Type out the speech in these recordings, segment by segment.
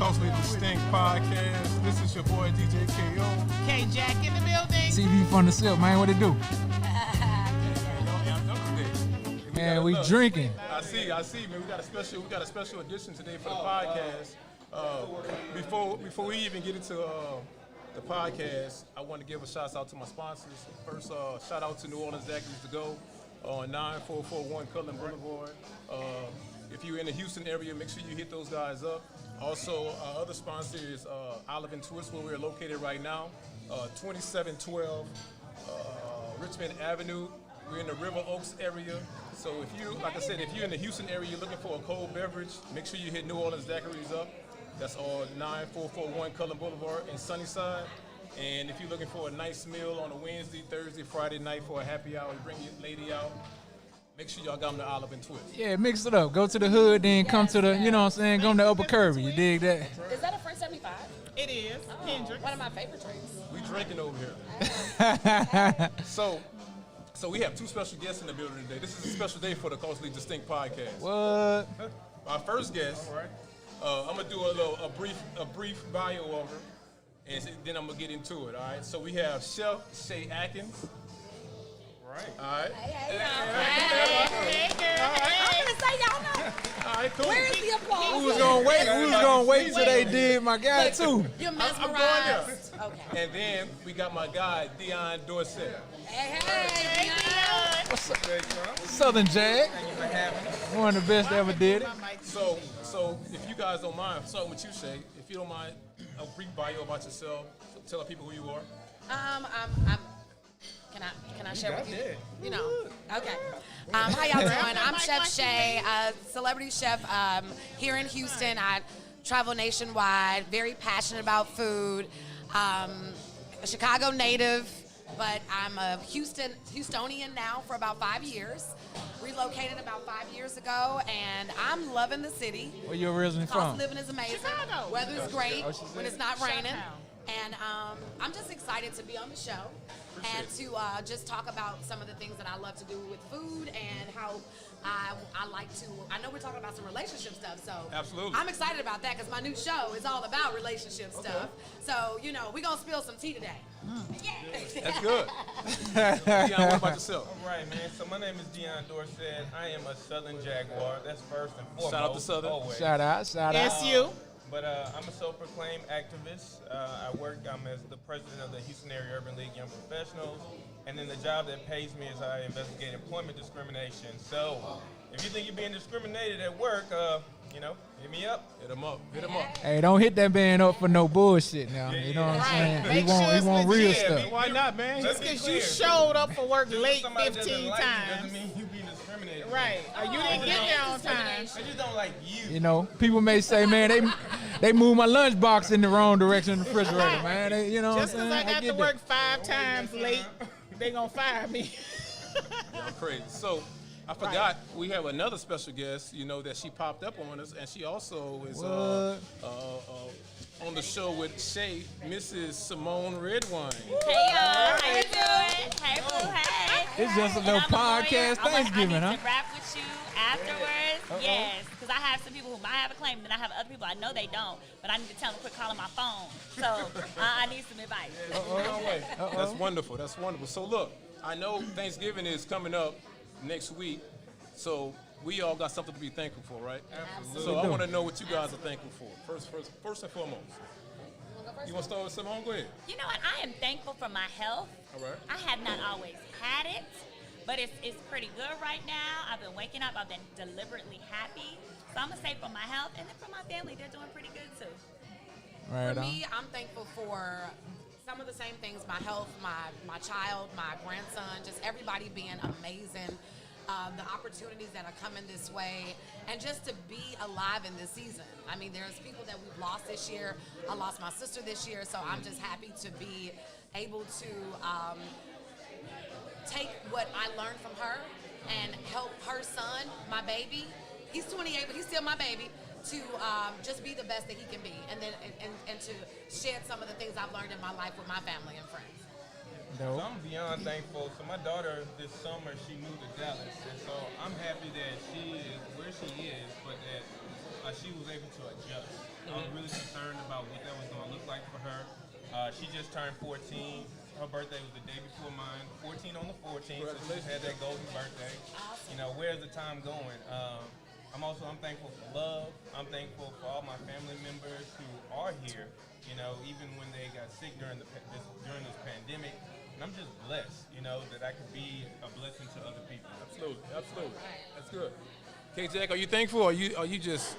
Closely Distinct Podcast. This is your boy DJ KO. K-Jack in the building. TV from the silk, man. What it do? Man, we drinking. I see, man. We got a special edition today for the podcast. Before we even get into the podcast, I want to give a shout out to my sponsors. First, shout out to New Orleans Daiquiris to Go on 9441 Cullen Boulevard. If you're in the Houston area, make sure you hit those guys up. Also, our other sponsor is Olive and Twist, where we're located right now, 2712 Richmond Avenue. We're in the River Oaks area. So if you're in the Houston area, you're looking for a cold beverage, make sure you hit New Orleans Daiquiris up. That's on 9441 Cullen Boulevard in Sunnyside. And if you're looking for a nice meal on a Wednesday, Thursday, Friday night for a happy hour, bring your lady out. Make sure y'all got them to Olive and Twist. Yeah, mix it up. Go to the hood, then come to the, you know what I'm saying, go to the upper curve. You dig that? Is that a French 75? It is. Oh, Hendrix. one of my favorite drinks. We drinking over here. So we have two special guests in the building today. This is a special day for the Closely Distinct Podcast. What? Our first guest, I'm gonna do a brief bio over, and then I'm gonna get into it. All right. So we have Chef Shay Atkins. Right. All right. Hey, Hey, I'm gonna say y'all know. All right. Cool. Where is the applause? Who was gonna wait till they did my guy too? You're I'm mesmerized. going Okay. And then we got my guy Deion Dorsett. Hey, Deion. What's up? Southern Jag. One of the best that ever did it. So if you guys don't mind, starting with you, Shay, if you don't mind, a brief bio about yourself. Tell the people who you are. I'm Can I share with you? You know. Okay. How y'all doing? I'm Chef Shay, celebrity chef here in Houston. I travel nationwide. Very passionate about food. A Chicago native, but I'm a Houstonian now for about 5 years. Relocated about 5 years ago, and I'm loving the city. Where you originally Cost from? of living is amazing. Chicago. Weather's great when it's not raining. Chi-town. And I'm just excited to be on the show and to just talk about some of the things that I love to do with food and how I like to. I know we're talking about some relationship stuff, so Absolutely. I'm excited about that because my new show is all about relationship stuff. So we're gonna spill some tea today. Yeah. That's good. Deion, what about yourself? All right, man. So my name is Deion Dorsett. I am a Southern Jaguar. That's first and foremost. Shout out to Southern. Always. Shout out. SU. But I'm a self-proclaimed activist. I'm as the president of the Houston Area Urban League Young Professionals. And then the job that pays me is I investigate employment discrimination. So if you think you're being discriminated at work, hit me up. Hit him up. Hey, don't hit that man up for no bullshit now. Yeah, You know what I'm Right. saying? Make He sure it's want real legit. stuff. Why not, man? Let's Just be because you clear. showed up for work Just late somebody doesn't 15 like you times. doesn't mean you being discriminated. Right. Or you didn't get there on time. I just don't like you. You know, people may say, man, they moved my lunchbox in the wrong direction in the refrigerator, man. You know Just what I'm because saying? I got get to that. work 5 times late, they gonna fire me. Y'all crazy. So I forgot we have another special guest, that she popped up on us, and she also is on the show with Shay, Mrs. Symone Redwine. Hey y'all, how you doing? Hey boo, hey. It's just a And little I'm a lawyer. podcast Thanksgiving, I huh? need to rap with you afterwards. Yes, because I have some people who might have a claim, and then I have other people I know they don't, but I need to tell them to quit calling my phone. So I need some advice. No way. That's wonderful. That's wonderful. So look, I know Thanksgiving is coming up next week, so we all got something to be thankful for, right? Absolutely. So I want to know what you guys are thankful for. First and foremost. You want to start with Symone? Go ahead. You know what? I am thankful for my health. All right. I have not always had it, but it's pretty good right now. I've been waking up. I've been deliberately happy. So I'm going to say for my health, and then for my family, they're doing pretty good too. Right For on. me, I'm thankful for some of the same things: my health, my child, my grandson, just everybody being amazing. The opportunities that are coming this way, and just to be alive in this season. I mean, there's people that we've lost this year. I lost my sister this year, so I'm just happy to be able to take what I learned from her and help her son, my baby. He's 28, but he's still my baby. To just be the best that he can be, and then and to shed some of the things I've learned in my life with my family and friends. So I'm beyond thankful. So my daughter this summer, she moved to Dallas, and so I'm happy that she is where she is, but that she was able to adjust. I was really concerned about what that was going to look like for her. She just turned 14. Her birthday was the day before mine. 14 on the 14th, so she had that golden birthday. You know, where's the time going? I'm thankful for love. I'm thankful for all my family members who are here. You know, even when they got sick during this pandemic, and I'm just blessed. You know, that I could be a blessing to other people. Absolutely. That's good. K-Jack, are you thankful or are you just...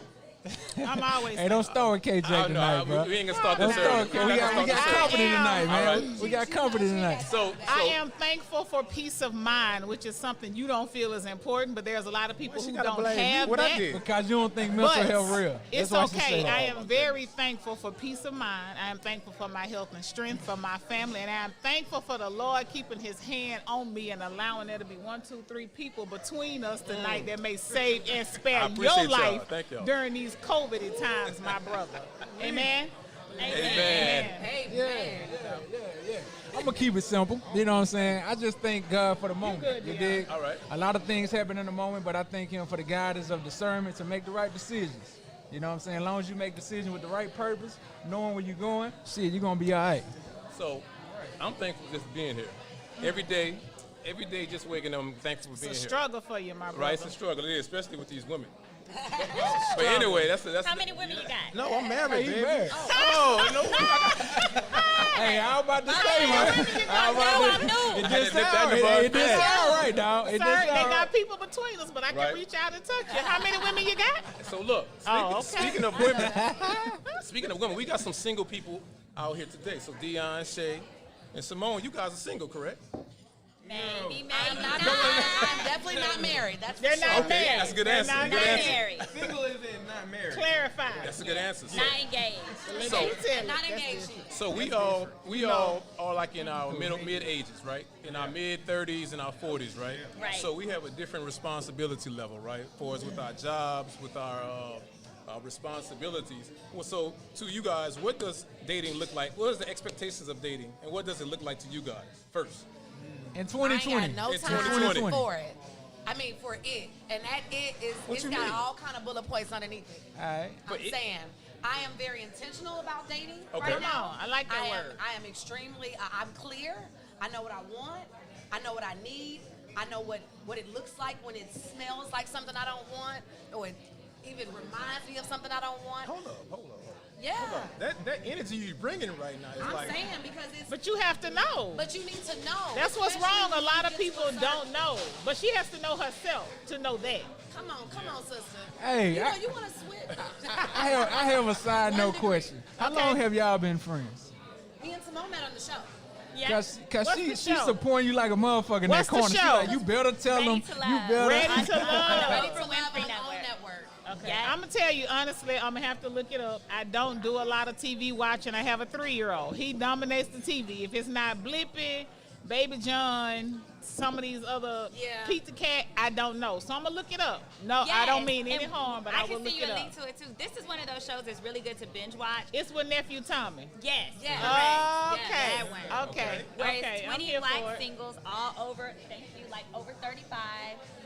I'm always. Hey, don't start with KJ tonight, bro. We ain't gonna start Don't this start. early. We got company tonight, man. All right. We got company tonight. So I am thankful for peace of mind, which is something you don't feel is important, but there's a lot of people she who gotta don't blame me? have What I that. did? Because you don't think mental But health real. it's That's why she okay. said I that. am very thankful for peace of mind. I am thankful for my health and strength, for my family, and I am thankful for the Lord keeping his hand on me and allowing there to be 1, 2, 3 people between us tonight that may save and spare I appreciate your y'all. life Thank y'all. during these COVID times, my brother. Amen. Amen. I'm gonna keep it simple. You know what I'm saying? I just thank God for the moment. good, You Deion. dig? All right. A lot of things happen in the moment, but I thank Him for the guidance of discernment to make the right decisions. You know what I'm saying? As long as you make decisions with the right purpose, knowing where you're going, shit, you're gonna be all right. So I'm thankful just being here. Every day just waking up, I'm thankful for It's being a here. struggle for you, my brother. Right, it's a struggle, it is, especially with these women. But anyway, that's How many women you got? No, I'm married, He baby. married. Oh, no. Hey, I was about to say, man. I'm new. It I just had to nip that sound in the bud it just fast. sound right, dog. It Sir, just they sound got right. people between us, but I can Right. reach out and touch you. How many women you got? So look, Oh, okay. speaking of women, we got some single people out here today. So Deion, Shay, and Symone, you guys are single, correct? Maybe I'm not. definitely not married. That's They're for sure. not Okay, married. that's a good They're answer. Not Good answer. Married. Single is in not married. Clarify. That's a good answer. So, Not engaged. so, Not engaged. so we all are like in our mid ages, right? In our mid 30s and our 40s, right? Right. So we have a different responsibility level, right? For us with our jobs, with our responsibilities. Well, so to you guys, what does dating look like? What is the expectations of dating, and what does it look like to you guys first? In I 2020. ain't got no It's time 2020. for it. I mean, for it. And that it is, What it's you got mean? all kind of bullet points underneath it. All right. I'm it- saying, I am very intentional about dating Okay. right now. Come on, I like that I word. am extremely, I'm clear. I know what I want. I know what I need. I know what it looks like when it smells like something I don't want, or it even reminds me of something I don't want. Hold up. Yeah. That energy you're bringing right now is I'm like. saying because it's, But you have to know. but you need to know. That's what's especially wrong. A when lot you of get to people a certain- don't know. But she has to know herself to know that. Come on, sister. Hey, you know, I- you want to switch. I have a side One note degree. question. How Okay. long have y'all been friends? Me and Symone met on the show. Yeah. Cause What's she the she's show? supporting you like a motherfucker in What's that the corner. She show? like, you better tell Ready them. to You Love. better. Ready to Ready love. to Oprah Love Winfrey on Network. network. Okay. Yeah. I'm gonna tell you honestly, I'm gonna have to look it up. I don't do a lot of TV watching. I have a 3-year-old. He dominates the TV. If it's not Blippi, Baby John, some of these other Yeah. Pete the Cat, I don't know. So I'm gonna look it up. No, I don't mean any and harm, but I will can look see you it a up. link to it too. This is one of those shows that's really good to binge watch. It's with nephew Tommy. Yes. Yeah. correct. Okay. That one. Okay. Where Okay. it's I'm 20 here black for it. singles all over, thank you, like over 35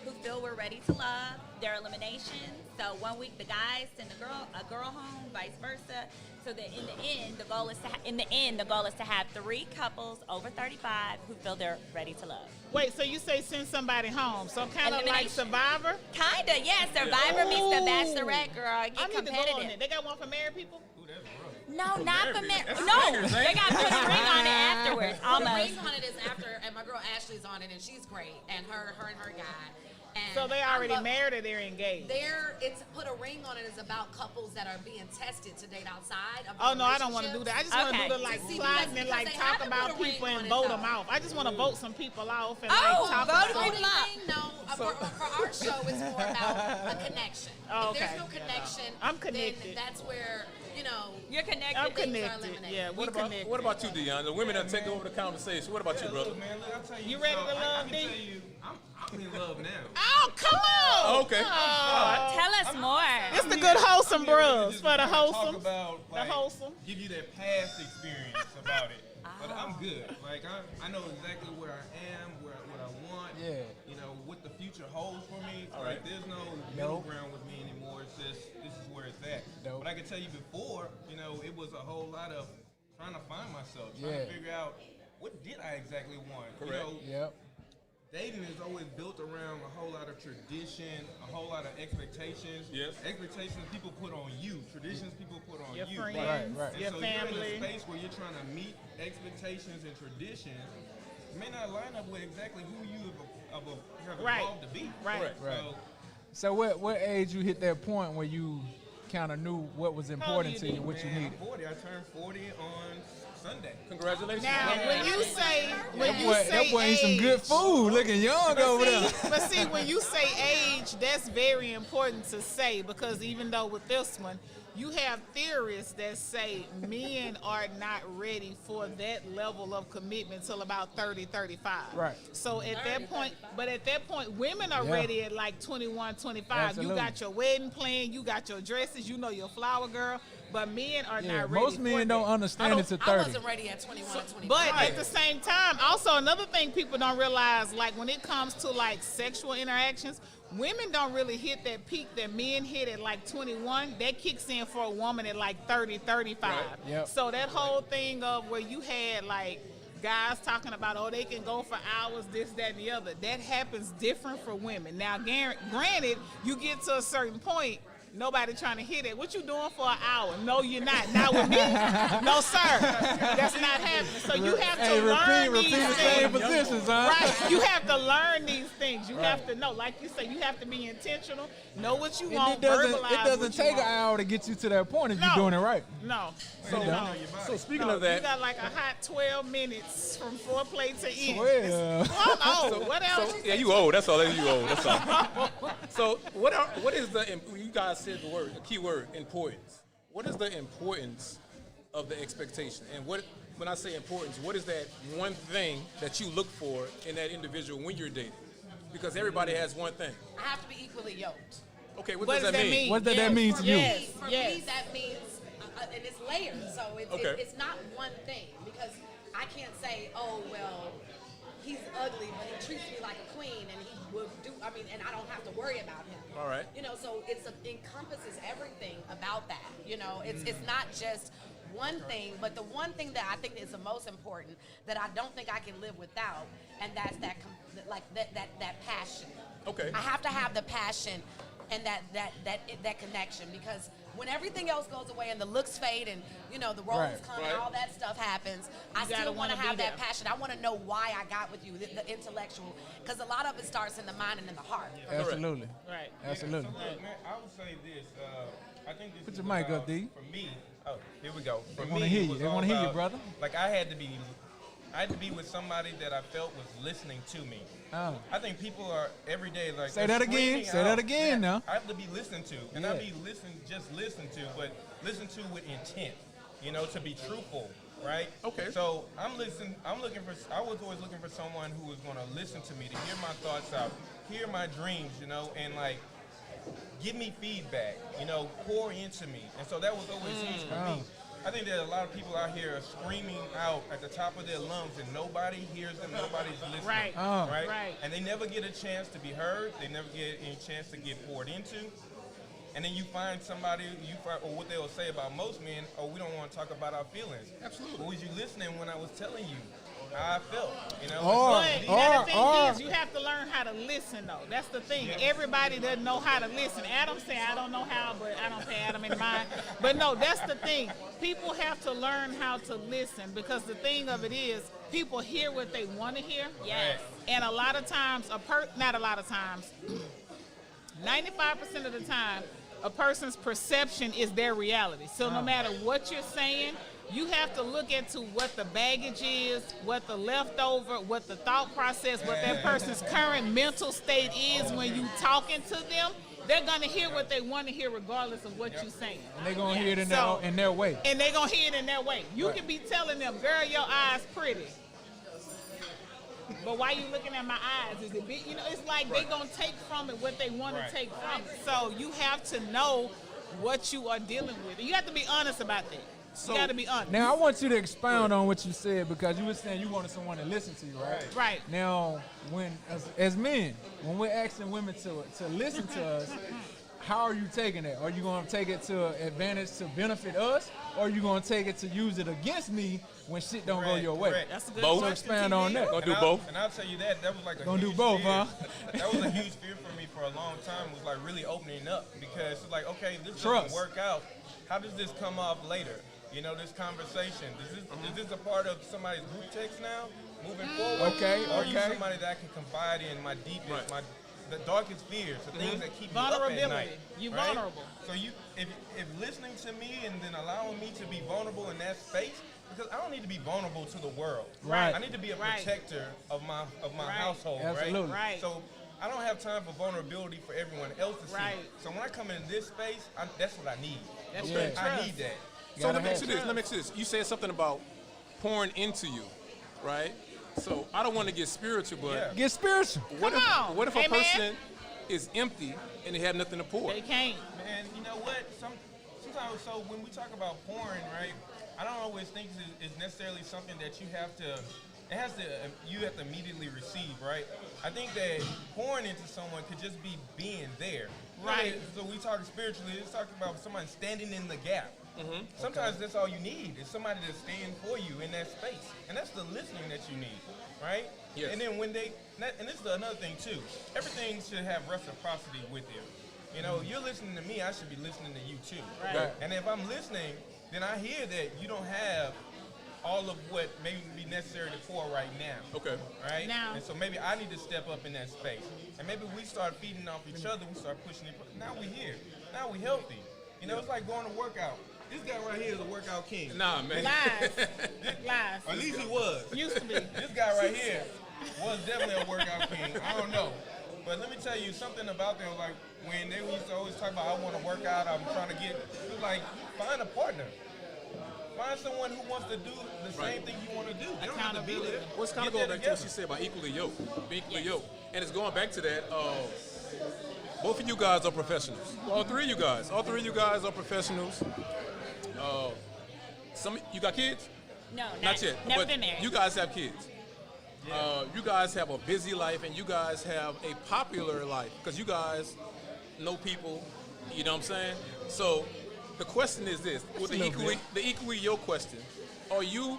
who feel we're ready to love. Their eliminations. So one week the guys send a girl home, vice versa. So that in the end, the goal is to have 3 couples over 35 who feel they're ready to love. Wait, so you say send somebody home? So kind of like Elimination. Survivor? Kinda, yeah. Survivor meets the Bachelorette, girl. I Get need to go on competitive. it. They got one for married people? No, not for marriage. That's No, swingers, they ain't got put a ring on it afterwards. The Almost. ring on it is after, and my girl Ashley's on it, and she's great, and her and her guy. And So they I already love- married or they're engaged? It's put a ring on it is about couples that are being tested to date outside of Oh no, I don't want to do that. I just want to Okay. do the like See, sliding because and like they talk haven't about put a ring people on and it, vote though. them off. I just want to vote some people off and Oh, like talk vote about them Voting off. thing, no. For our show, it's more about a connection. Oh, If there's okay. no connection, I'm connected. then that's where, You're connected. I'm things are connected. eliminated. Yeah, we What about connected. you, Deion? The women that take over the conversation. What about you, brother? Look, man, look, I'll tell You ready to I love, can D? tell you, I'm in love now. Oh, come on! Okay. Oh. Tell us more. It's the good wholesome I'm here really bros just for the to talk wholesome. about, The wholesome. Give you that past experience about it. But I'm good. Like I know exactly where I am, what I want. Yeah. You know what the future holds for me. All Like right. there's no middle ground with me anymore. it's just this is where it's at. Dope. But I can tell you before, you know, it was a whole lot of trying to find myself, trying to figure out what did I exactly want. Correct. You know, dating is always built around a whole lot of tradition, a whole lot of expectations. Yes. Expectations people put on you, traditions people put on Your you. friends, Right. And your so you're in family. a space where you're trying to meet expectations and traditions. It may not line up with exactly who you have Right. evolved to be. Right. Right. So what age you hit that point where you kind of knew what was important to you, what you Man, needed? I'm 40. I turned 40 on Sunday. Congratulations. Now, when you say That boy eat some good age, food, looking young over there. but see, when you say age, that's very important to say because even though with this one, you have theorists that say men are not ready for that level of commitment till about 30, 35. Right. So at that point, women are ready at like 21, 25. Absolutely. You got your wedding plan, you got your dresses, you know your flower girl, but men are not ready. Most men don't understand it to I 30. wasn't ready at 21 and 25. But at the same time, also another thing people don't realize, like when it comes to like sexual interactions, women don't really hit that peak that men hit at like 21. That kicks in for a woman at like 30, 35. Right. Yep. So that whole thing of where you had like guys talking about, oh, they can go for hours, this, that, and the other. That happens different for women. Now, granted, you get to a certain point, nobody trying to hit it. What you doing for an hour? No, you're not. Not with me. No, sir. That's not happening. So you have to learn repeat these the same things. positions, huh? Right. You have to learn these things. You have to know. Like you say, you have to be intentional. Know what you want. It doesn't Verbalize take what an you hour to get you to that point if No. you're doing it right. want. No. So speaking No, of that, you got like a hot 12 minutes from foreplay to end. Well, I'm old. What else? yeah, you old. That's all. You old. That's all. So what is the? You guys said the word, the key word, importance. What is the importance of the expectation? And when I say importance, what is that one thing that you look for in that individual when you're dating? Because everybody has one thing. I have to be equally yoked. Okay, what What does that mean? What does that mean to you? Yes. For me, that means, and it's layered, so Okay. it's not one thing, because I can't say, oh, well, he's ugly, but he treats me like a queen, and he would do, and I don't have to worry about him. All right. You know, so it encompasses everything about that, you know. It's not just one thing, but the one thing that I think is the most important that I don't think I can live without, and that's that passion. Okay. I have to have the passion and that connection, because when everything else goes away and the looks fade and the roles Right. come and all that stuff happens, I gotta still want to wanna have be that there. passion. I want to know why I got with you, the intellectual, because a lot of it starts in the mind and in the heart. absolutely. Right. Absolutely. So look, man, I would say this. I think this Put is your mic about, up, D. For me, here we go. For They wanna me, hear it you. was They all wanna hear you, about- brother. Like I had to be with somebody that I felt was listening to me. Oh. I think people are every day like Say they're that again. screaming Say that out again now. I have to be listened to, and Yeah. not be just listened to, but listen to with intent. To be truthful, right? Okay. So I was always looking for someone who was going to listen to me, to hear my thoughts out, hear my dreams, and like give me feedback, pour into me. And so that was always huge for me. I think that a lot of people out here are screaming out at the top of their lungs and nobody hears them, nobody's listening. Right. Oh. Right. And they never get a chance to be heard, they never get any chance to get poured into. And then you find somebody, or what they'll say about most men, oh, we don't want to talk about our feelings. Absolutely. But was you listening when I was telling you how I felt? Or- But or- the thing or- is, you have to learn how to listen, though. That's the thing. Everybody doesn't know how to listen. Adam said, I don't know how, but I don't pay Adam in mind. But no, that's the thing. People have to learn how to listen, because the thing of it is, people hear what they want to hear. Yes. And a lot of times, not a lot of times, 95% of the time, a person's perception is their reality. So no matter what you're saying, you have to look into what the baggage is, what the leftover, what the thought process, what that person's current mental state is when you talking to them. They're going to hear what they want to hear regardless of what you're saying. And they're going to hear it So- in their way. And they're going to hear it in their way. You can be telling them, girl, your eyes pretty. But why you looking at my eyes? Is it big? It's like they gonna take from it what they want to take from it. So you have to know what you are dealing with. And you have to be honest about that. You got to be honest. Now, I want you to expound on what you said, because you were saying you wanted someone to listen to you, right? Right. Now, when as men, when we're asking women to listen to us, how are you taking it? Are you going to take it to advantage to benefit us, or are you going to take it to use it against me when shit don't go your way? Correct. That's a good Both. So question. expand on that. Gonna do both. And I'll tell you that was like a Gonna huge do both, fear. huh? That was a huge fear for me for a long time. Was like really opening up because it's like, okay, this Trust. doesn't work out. How does this come off later? You know, this conversation. Is this a part of somebody's group text now, moving forward? Okay, Or are you okay. somebody that I can confide in my deepest, Right. the darkest fears, the things that keep you up at Vulnerability. night? You right? vulnerable. So if listening to me and then allowing me to be vulnerable in that space, because I don't need to be vulnerable to the world. Right. I need to be a Right. protector of my Right. household. Absolutely. Right. So I don't have time for vulnerability for everyone else to see. Right. So when I come in this space, that's what I need. That's Yeah. good I trust. need that. So Gotta let me have ask you this. Let me ask you this. You said something about pouring into you, right? So I don't want to get spiritual, but Yeah. Get spiritual. what Come if on. what if a Amen. person is empty and they have nothing to pour? They can't. Man, you know what? Sometimes, so when we talk about pouring, right? I don't always think it's necessarily something that you have to immediately receive, right? I think that pouring into someone could just be being there. Right. So we talk spiritually, it's talking about somebody standing in the gap. Sometimes that's all you need is somebody to stand for you in that space. And that's the listening that you need, right? Yes. And then and this is another thing too, everything should have reciprocity with it. You know, you're listening to me, I should be listening to you too. Right. And if I'm listening, then I hear that you don't have all of what may be necessary to pour right now. Okay. Right? Now- And so maybe I need to step up in that space. And maybe we start feeding off each other, we start pushing it. Now we here. Now we healthy. You know, it's like going to workout. This guy right here is a workout king. Nah, man. Lies. Lies. Or at least he was. Used to be. This guy right here was definitely a workout king. I don't know. But let me tell you something about them. Like when they used to always talk about, I want to work out, I'm trying to get, it was like, find a partner. Find someone who wants to do the same thing you want to do. You don't have to be there. What's kind of Get going there back to what together. she said about equally yoked, being equally yoked, and it's going back to that. Both of you guys are professionals. All three of you guys are professionals. You got kids? No, Not yet. Never but been married. you guys have kids. You guys have a busy life, and you guys have a popular life because you guys know people. You know what I'm saying? So the question is this: with the equally yoked question, are you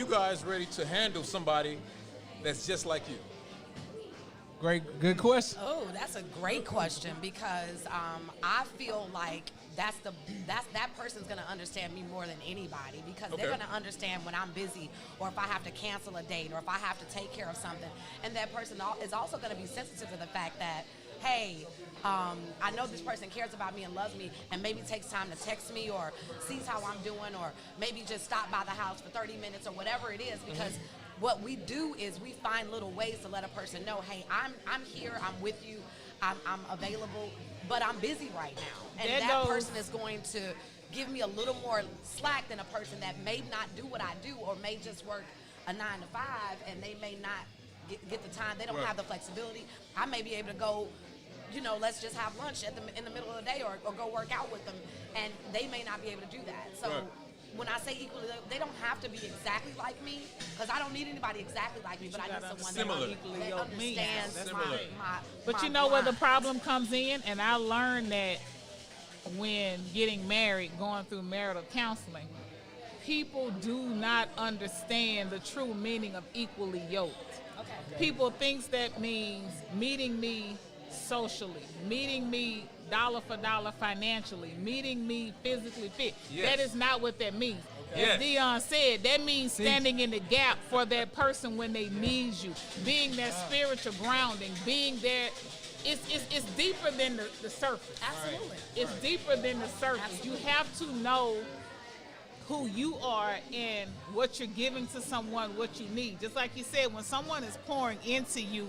guys ready to handle somebody that's just like you? Good question. Oh, that's a great question because I feel like that person's gonna understand me more than anybody because they're Okay. gonna understand when I'm busy or if I have to cancel a date or if I have to take care of something. And that person is also gonna be sensitive to the fact that, hey, I know this person cares about me and loves me and maybe takes time to text me or sees how I'm doing or maybe just stop by the house for 30 minutes or whatever it is because what we do is we find little ways to let a person know, hey, I'm here, I'm with you, I'm available, but I'm busy right now. And There that goes- person is going to give me a little more slack than a person that may not do what I do or may just work a 9 to 5 and they may not get the time. They don't have the flexibility. I may be able to go, you know, let's just have lunch in the middle of the day or go work out with them, and they may not be able to do that. So Right. when I say equally, they don't have to be exactly like me because I don't need anybody exactly like me, but I need someone Similar. that understands Similar. my But you my know where the grind. problem comes in, and I learned that when getting married, going through marital counseling, people do not understand the true meaning of equally yoked. Okay. People thinks that means meeting me socially, meeting me dollar for dollar financially, meeting me physically fit. Yes. That is not what that means. Yes. As Deion said, that means standing in the gap for that person when they need you, being that spiritual grounding, being there. It's deeper than the surface. Absolutely. It's deeper than the surface. You have to know who you are and what you're giving to someone, what you need. Just like you said, when someone is pouring into you,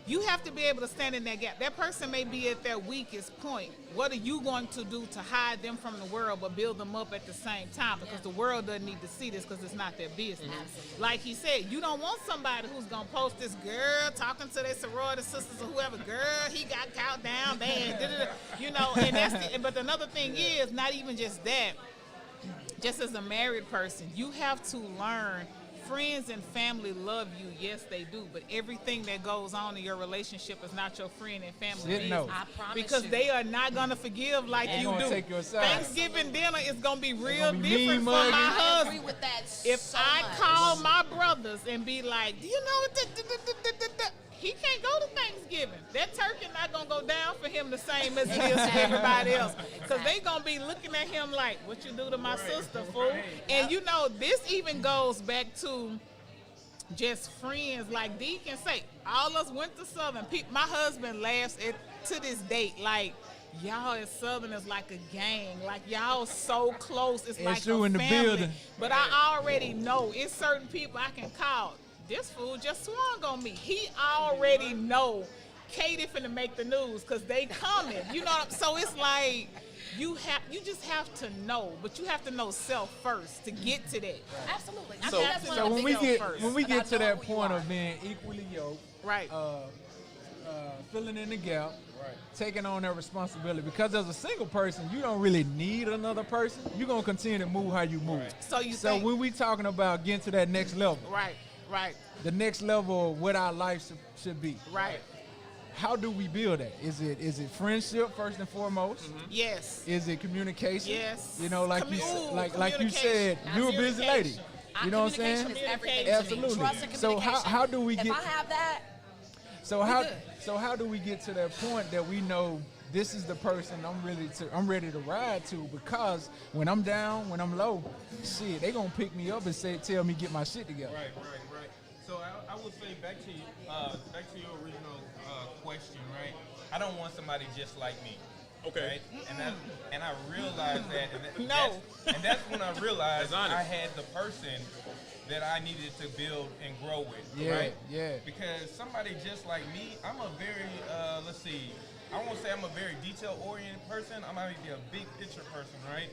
you have to be able to stand in that gap. That person may be at their weakest point. What are you going to do to hide them from the world but build them up at the same time? Because the world doesn't need to see this because it's not their business. Like he said, you don't want somebody who's going to post this girl talking to their sorority sisters or whoever, girl, he got caught down bad, da-da-da. You know, and that's but another thing is, not even just that, just as a married person, you have to learn friends and family love you, yes they do, but everything that goes on in your relationship is not your friend and family Shit, no. business. I promise Because you. they are not gonna forgive like They you gonna do. take your side. Thanksgiving dinner is gonna be real gonna be different mean for mugging. my I husband. agree with that If so I much. call my brothers and be like, do you know what he can't go to Thanksgiving. That turkey not gonna go down for him the same as it is for everybody else. Because they gonna be looking at him like, what you do to my sister, fool? And you know, this even goes back to just friends. Like Dee can say, all us went to Southern. My husband laughs to this date like, y'all as Southerners like a gang. Like y'all so close. It's like you a in the family. building. But I already know it's certain people I can call. This fool just swung on me. He already know Katie finna make the news because they coming. You know what I'm, so it's like you just have to know, but you have to know self first to get to that. Absolutely. I So- think that's one So of the when we big get first. when we I get to know that who you point are. of being equally yoked, Right. filling in the gap, taking on that responsibility. Because as a single person, you don't really need another person. You're gonna continue to move how you move. So you So think, when we talking about getting to that next level, right, the next level of what our life should be. right. How do we build that? Is it friendship first and foremost? Yes. Is it communication? Yes. You know, like like you said, you're a busy lady. Communication. You know what I'm saying? Communication is everything to me. Absolutely. Trust and So communication. how do we If get? I have that, So how do we get to that point that we know this is the person I'm ready to ride to? Because when I'm down, when I'm low, shit, they gonna pick me up and tell me get my shit together. Right. So I would say back to your original question, right? I don't want somebody just like me. Okay. Right? And I realized that. No. That's when I realized That's honest. I had the person that I needed to build and grow with. Yeah, Right? yeah. Because somebody just like me, I'm a very let's see. I won't say I'm a very detail-oriented person. I'm maybe a big picture person, right?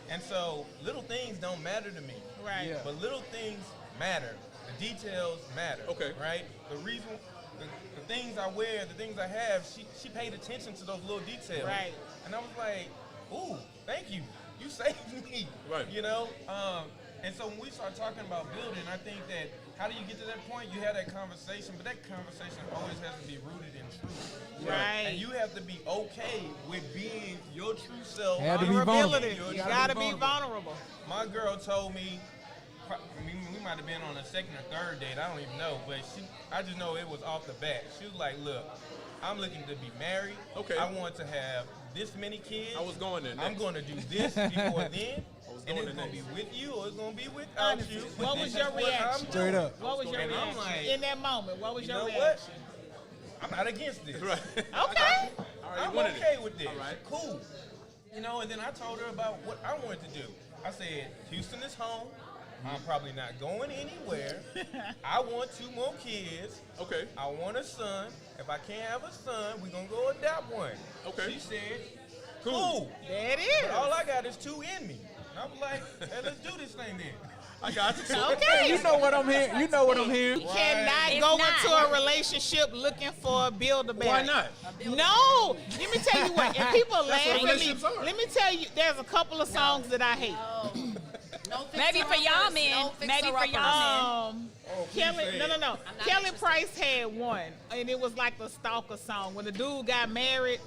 And so little things don't matter to me. Right. Yeah. But little things matter. The details matter. Okay. Right? The things I wear, the things I have, she paid attention to those little details. Right. And I was like, ooh, thank you. You saved me. Right. You know? And so when we start talking about building, I think that how do you get to that point? You have that conversation, but that conversation always has to be rooted in truth. Right. And you have to be okay with being your true self. Had to be Vulnerability. vulnerable. You gotta be vulnerable. My girl told me, we might have been on a second or third date, I don't even know, but I just know it was off the bat. She was like, look, I'm looking to be married. Okay. I want to have this many kids. I was going there I'm next. going to do this before then. was And going it's there going to be next. with you or it's going to be without Honestly, you. what was your That's what I'm reaction? doing. Straight up. What was your And I'm reaction like, in that moment? What was You your know what? reaction? I'm not against this. Right. Okay. I'm wanted okay it. with this. All right. Cool. You know, and then I told her about what I wanted to do. I said, Houston is home. I'm probably not going anywhere. I want 2 more kids. Okay. I want a son. If I can't have a son, we're going to go adopt one. Okay. She said, cool. There it But is. all I got is 2 in me. And I was like, hey, let's do this thing then. I got you. Okay. You know what I'm hearing? You know what I'm hearing? You cannot It's go not. into a relationship looking for a build-a-bear. Why not? No. Let me tell you what. And people laugh at me. relationships are. Let me tell you, there's a couple of songs that I hate. no Maybe for y'all men. Maybe for y'all men. Kelly, say no. it. Kelly interested. Price had one, and it was like the stalker song when the dude got married,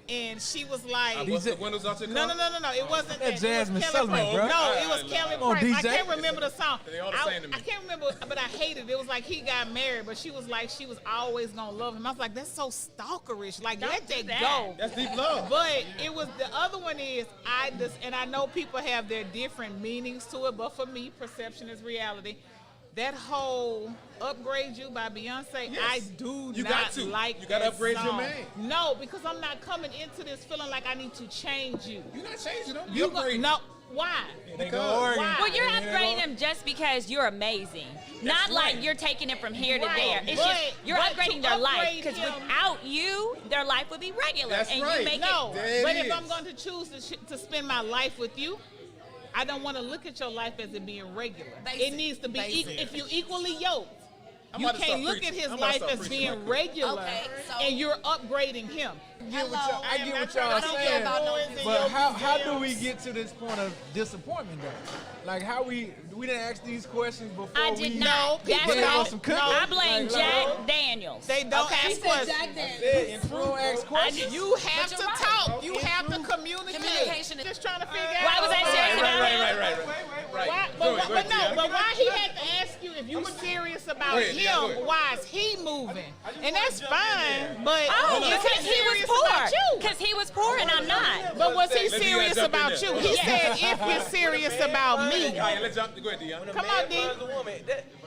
and she was like, What's the windows out your no. car? It wasn't That that. Jasmine It was Kelly Sullivan, Price. bro. No, it was Kelly on, Price. I DJ. can't remember the song. They all the same to me. I can't remember, but I hated it. It was like he got married, but she was like, she was always gonna love him. I was like, that's so stalkerish. Like, Don't let do that that. go. That's deep love. But it was the other one is and I know people have their different meanings to it, but for me, perception is reality. That whole "Upgrade You" by Beyonce, Yes. I do You not got to. like. You gotta that upgrade your song. man. No, because I'm not coming into this feeling like I need to change you. You're not changing them. You go, no, why? They go Oregon. Why? Well, you're upgrading them just because you're amazing. Not like you're taking it from here to Right. there. It's But- just you're but upgrading to their life upgrade because him- without you, their life would be regular. That's and right. you make No, There but it if I'm is. going to choose to spend my life with you, I don't want to look at your life as it being regular. Basic. It needs to be Basic. if you're equally yoked. I'm You about to can't start look at preaching. his I'm about to life start as preaching being right there. regular, Okay, so- and you're upgrading him. Hello. I get what I'm y'all not trying to saying. about no go into But your how do details. we get to this point of disappointment though? like how we didn't ask these questions before. I we did not. gave That's us some cookies. I blame Like, Jack Daniels. They don't ask questions. We don't ask questions. You have But to you're right. talk. You have to communicate. Communication is- Just trying to figure Why out. was I serious about him? Why, but why he had to ask you if you serious about him? Why is he moving? And that's fine, but Oh, is because he he was serious poor. about you? Because he was poor and I'm not. But was he Let serious Deion jump in about there. you? He said if you're serious about me. All right, let's jump. Go ahead, Deion. Come man on, D. finds a woman,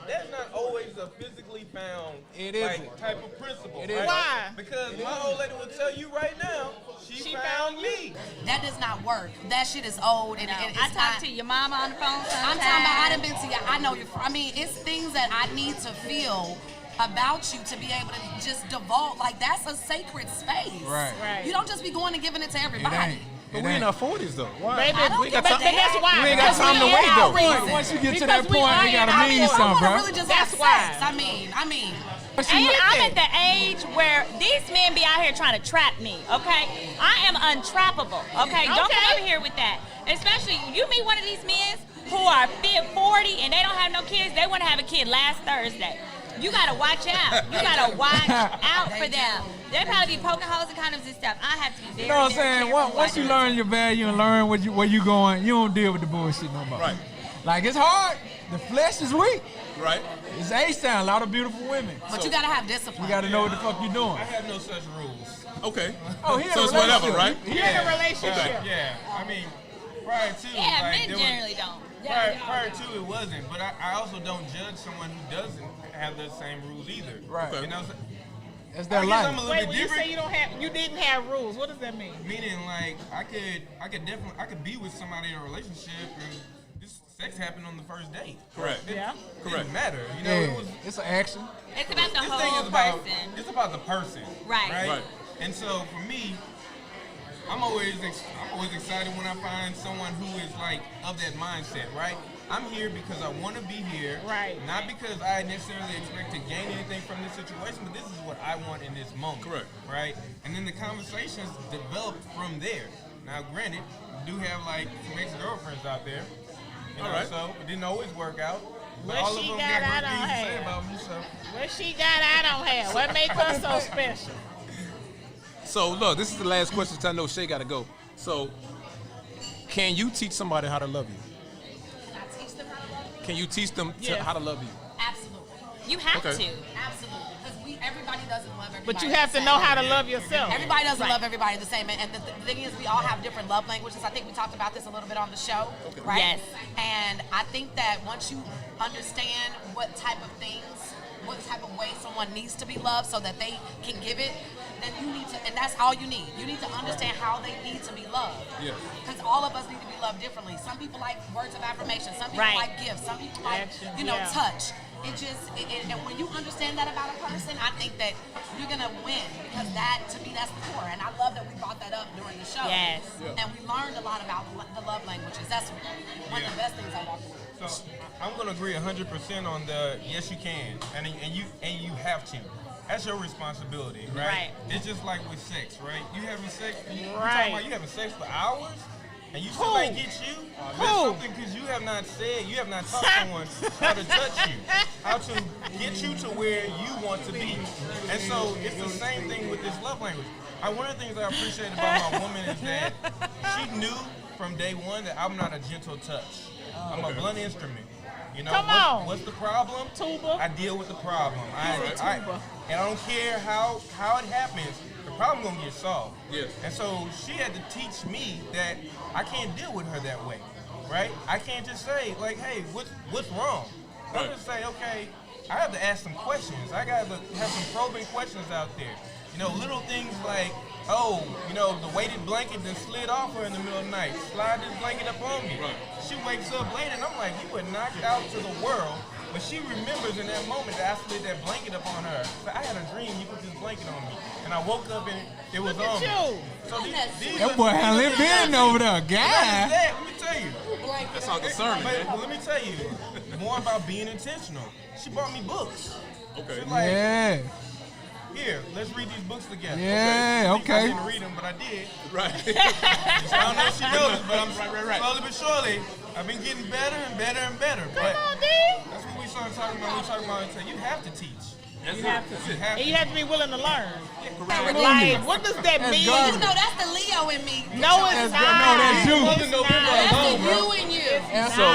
that's not always a physically found It like, isn't. type of principle. It right? isn't. Why? Because my old lady will tell you right now, she found me. That does not work. That shit is old. And, and it's I talked not, to your mama on the phone sometimes. I'm talking about, I done been to you. I know you. I mean, it's things that I need to feel about you to be able to just divulge. Like, that's a sacred space. Right. Right. You don't just be going and giving it to It everybody. ain't. But we in our 40s though. Why? Baby, I don't give a but damn. that's why. We ain't got Because time to we wait, in though. our reason. Once you get to Because that we point, are it gotta in our mean reason. I something, want to bro. really just That's have why. sex. I mean. But And you I'm listen. at the age where these men be out here trying to trap me, okay? I am untrappable, okay? Don't come Okay. over here with that. Especially, you meet one of these men who are 40 and they don't have no kids, they want to have a kid last Thursday. You gotta watch out. You gotta watch out for them. They probably be poking holes in condoms and stuff. I have to be very, You know what I'm very saying? careful Once you what I do. learn your value and learn where you going, you don't deal with the bullshit no more. Right. Like, it's hard. The flesh is weak. Right. It's A-Town, a lot of beautiful women. But you gotta have discipline. You gotta know what the fuck you're doing. I have no such rules. Okay. Oh, he in So a it's whatever, relationship. right? You're in a relationship. Yeah, I mean, prior to Yeah, like, men there generally don't. prior to it wasn't, but I also don't judge someone who doesn't have the same rules either. Right. You know, so That's I their guess I'm a life. little Wait, bit when you different. say you didn't have rules, what does that mean? Meaning, like, I could be with somebody in a relationship and this sex happened on the first date. Correct. It Yeah. Correct. didn't matter. You know, Yeah, it was. it's an action. It's about the This thing whole is about. person. It's about the person. Right. Right. And so for me, I'm always excited when I find someone who is like of that mindset. Right. I'm here because I want to be here. Right. Not because I necessarily expect to gain anything from this situation, but this is what I want in this moment. Correct. Right. And then the conversations developed from there. Now, granted, we do have like some ex-girlfriends out there. You know, All right. so it didn't always work out. But What all of she them got, got I good don't things to say have. about me. So What she got, I don't have. What make her so special? So look, this is the last question. 'Cause I know Shay got to go. So, can you teach somebody how to love you? Can I teach them how to love me? Can you teach them Yeah. how to love you? Absolutely. You have Okay. to. Absolutely. Because everybody doesn't love everybody. But you the have to same. know how to love yourself. Everybody doesn't Right. love everybody the same. And the thing is, we all have different love languages. I think we talked about this a little bit on the show, right? Yes. And I think that once you understand what type of things, what type of way someone needs to be loved so that they can give it, then you need to, and that's all you need. You need to understand how they need to be loved. Yes. Because all of us need to be loved differently. Some people like words of affirmation. Some people Right. like gifts. Some people like, Action, you know, yeah. touch. And when you understand that about a person, I think that you're gonna win because that, to me, that's the core. And I love that we brought that up during the show. Yes. And we learned a lot about the love languages. That's one of the best things I walked away. So I'm gonna agree 100% on the yes you can and you have to. That's your responsibility, right? Right. It's just like with sex, right? You having sex, you Right. talking about you having sex for hours, and you still Who? ain't get you. That's Who? something because you have not taught someone how to touch you, how to get you to where you want to be. And so it's the same thing with this love language. One of the things I appreciate about my woman is that she knew from day one that I'm not a gentle touch. I'm a blunt instrument. You know, Come on. what's the problem? Tuba. I deal with the problem. Tuba. And I don't care how it happens. The problem gonna get solved. Yes. And so she had to teach me that I can't deal with her that way, right? I can't just say like, hey, what's wrong? I Right. just say, okay, I have to ask some questions. I gotta have some probing questions out there. You know, little things like, oh, you know, the weighted blanket that slid off her in the middle of the night. Slide this blanket up on me. Right. She wakes up late and I'm like, you were knocked out to the world. But she remembers in that moment that I slid that blanket up on her. So I had a dream you put this blanket on me. And I woke up and it was Look on at me. you. So these That boy handling been over there, Not guy. just that, let me tell you. That's all concerning, But man. let me tell you, more about being intentional. She bought me books. Okay. She's like, Yeah. here, let's read these books together. Yeah, I okay. didn't read them, but I did. Right. I don't know if she knows, but I'm Right. slowly but surely I've been getting better and better and better. But that's what we started talking about. We talking about you have to teach. You have to. You have And you have to be willing to learn. correct. Like, what does that mean? You know, that's the Leo in me. No, it's not. that's you. It's not. That's the you in you. So,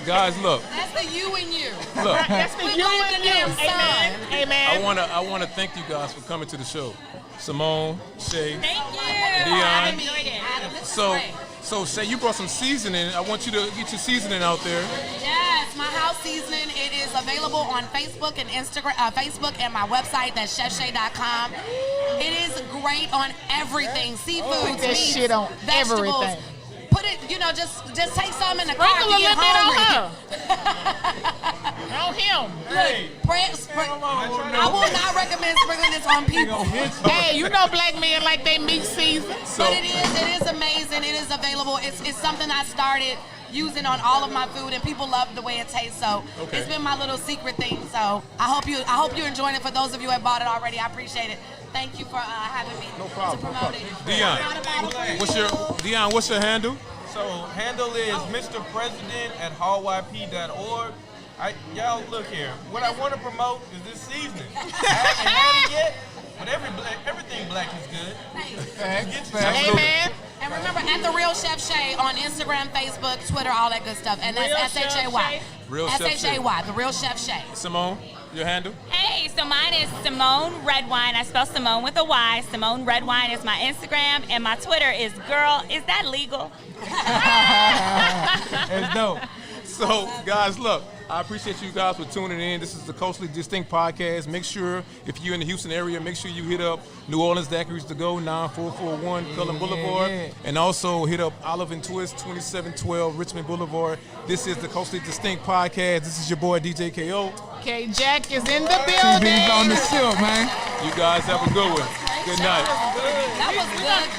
guys, look. That's the you in you. Look. That's the We you blame and the you. damn sun. Amen. I wanna thank you guys for coming to the show. Symone, Shay. Thank you. Deion. Enjoyed it. So Shay, you brought some seasoning. I want you to get your seasoning out there. Yes, my house seasoning. It is available on Facebook and Instagram. Facebook and my website. That's chefshay.com. It is great on everything. Seafood, Put that meats, shit on vegetables. everything. Put it, just take some in the car Sprinkle if a you get little bit on hungry. On him. I will not recommend sprinkling this on people. Hey, you know black men like they meat season. So, But it is amazing. It is available. It's something I started using on all of my food, and people love the way it tastes. So it's been my little secret thing. So I hope you're enjoying it. For those of you who have bought it already, I appreciate it. Thank you for having me to promote it. Deion, what's your handle? So handle is Mr. President at hallyp.org. Y'all look here. What I want to promote is this seasoning. I haven't had it yet, but everything black is good. Amen. And remember, at the Real Chef Shay on Instagram, Facebook, Twitter, all that good stuff. And that's SHAY. Real Chef Shay. SHAY, the Real Chef Shay. Symone, your handle? Hey, so mine is Symone Redwine. I spell Symone with a Y. Symone Redwine is my Instagram, and my Twitter is girl. Is that legal? It's dope. So, guys, look, I appreciate you guys for tuning in. This is the Coastly Distinct Podcast. Make sure, if you're in the Houston area, make sure you hit up New Orleans Daiquiris to Go, 9441 Cullen Boulevard. yeah. And also hit up Olive and Twist, 2712 Richmond Boulevard. This is the Coastly Distinct Podcast. This is your boy, DJ KO. K Jack is in the TV's building. on the silk, man. You guys have a good one. Good night. That was good.